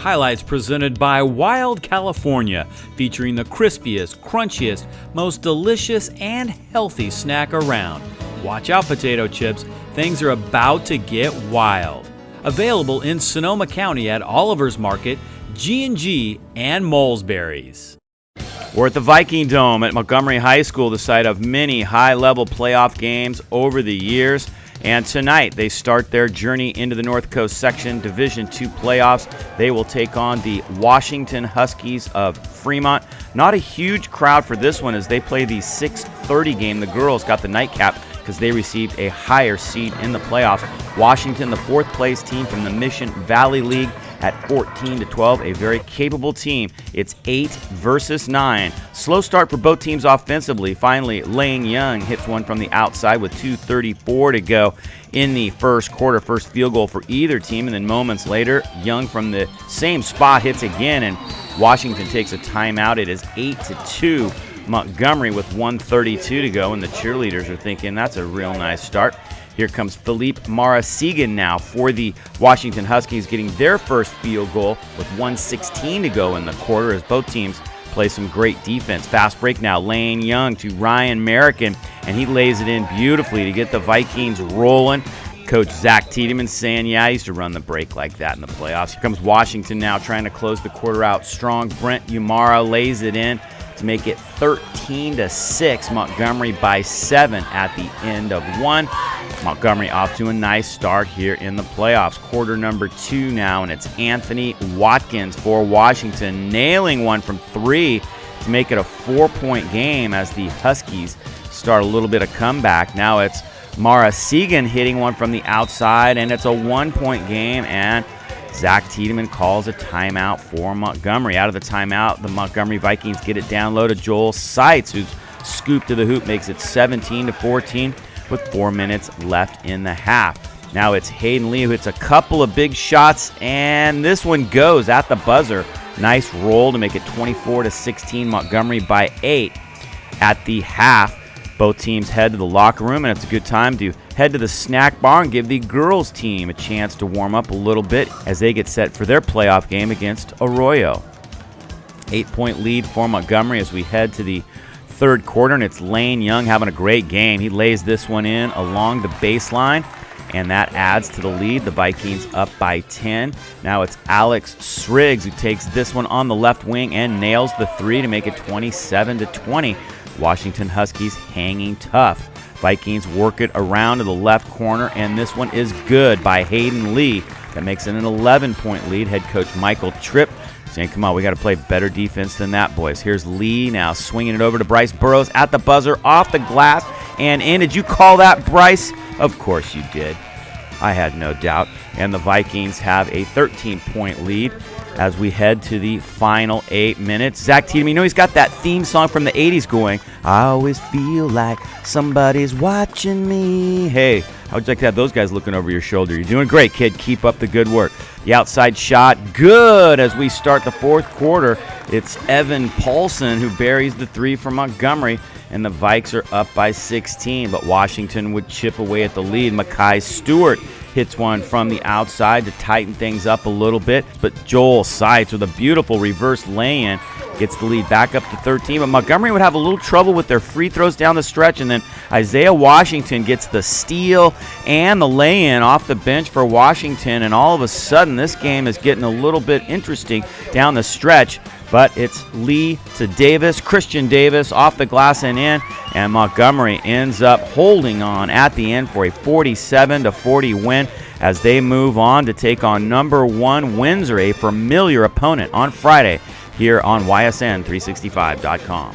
Highlights presented by Wild California, featuring the crispiest, crunchiest, most delicious, and healthy snack around. Watch out, potato chips. Things are about to get wild. Available in Sonoma County at Oliver's Market, G&G, and Molesbury's. We're at the Viking Dome at Montgomery High School, the site of many high-level playoff games over the years. And tonight, they start their journey into the North Coast Section Division II playoffs. They will take on the Washington Huskies of Fremont. Not a huge crowd for this one as they play the 6:30 game. The girls got the nightcap because they received a higher seed in the playoffs. Washington, the fourth-place team from the Mission Valley League, at 14-12, a very capable team. It's 8 versus 9. Slow start for both teams offensively. Finally, Lane Young hits one from the outside with 2:34 to go in the first quarter. First field goal for either team, and then moments later, Young from the same spot hits again, and Washington takes a timeout. It is 8-2 Montgomery with 1:32 to go, and the cheerleaders are thinking that's a real nice start. Here comes Philippe Marasegan now for the Washington Huskies, getting their first field goal with 1:16 to go in the quarter as both teams play some great defense. Fast break now, Lane Young to Ryan American, and he lays it in beautifully to get the Vikings rolling. Coach Zach Tiedemann saying, yeah, I used to run the break like that in the playoffs. Here comes Washington now trying to close the quarter out strong. Brent Umara lays it in to make it 13-6. Montgomery by 7 at the end of one. Montgomery off to a nice start here in the playoffs. Quarter number 2 now, and it's Anthony Watkins for Washington, nailing one from 3 to make it a 4-point game as the Huskies start a little bit of comeback. Now it's Marasegan hitting one from the outside, and it's a 1-point game, and Zach Tiedemann calls a timeout for Montgomery. Out of the timeout, the Montgomery Vikings get it down low to Joel Seitz, who's scooped to the hoop, makes it 17-14 with 4 minutes left in the half. Now it's Hayden Lee who hits a couple of big shots, and this one goes at the buzzer. Nice roll to make it 24-16, Montgomery by 8 at the half. Both teams head to the locker room, and it's a good time to head to the snack bar and give the girls team a chance to warm up a little bit as they get set for their playoff game against Arroyo. 8-point lead for Montgomery as we head to the third quarter, and it's Lane Young having a great game. He lays this one in along the baseline, and that adds to the lead. The Vikings up by 10. Now it's Alex Sriggs who takes this one on the left wing and nails the 3 to make it 27-20. Washington Huskies hanging tough. Vikings work it around to the left corner, and this one is good by Hayden Lee. That makes it an 11-point lead. Head coach Michael Tripp saying, come on, we got to play better defense than that, boys. Here's Lee now swinging it over to Bryce Burrows at the buzzer, off the glass, and in. Did you call that, Bryce? Of course you did. I had no doubt. And the Vikings have a 13-point lead as we head to the final 8 minutes. Zach Tiedemann, you know he's got that theme song from the 80s going, I always feel like somebody's watching me. Hey, how would you like to have those guys looking over your shoulder? You're doing great, kid. Keep up the good work. The outside shot, good as we start the fourth quarter. It's Evan Paulson who buries the 3 from Montgomery, and the Vikes are up by 16, but Washington would chip away at the lead. Makai Stewart hits one from the outside to tighten things up a little bit, but Joel Seitz with a beautiful reverse lay-in gets the lead back up to 13, but Montgomery would have a little trouble with their free throws down the stretch, and then Isaiah Washington gets the steal and the lay-in off the bench for Washington, and all of a sudden this game is getting a little bit interesting down the stretch, but it's Lee to Davis, Christian Davis off the glass and in, and Montgomery ends up holding on at the end for a 47-40 win as they move on to take on number 1 Windsor, a familiar opponent, on Friday here on YSN365.com.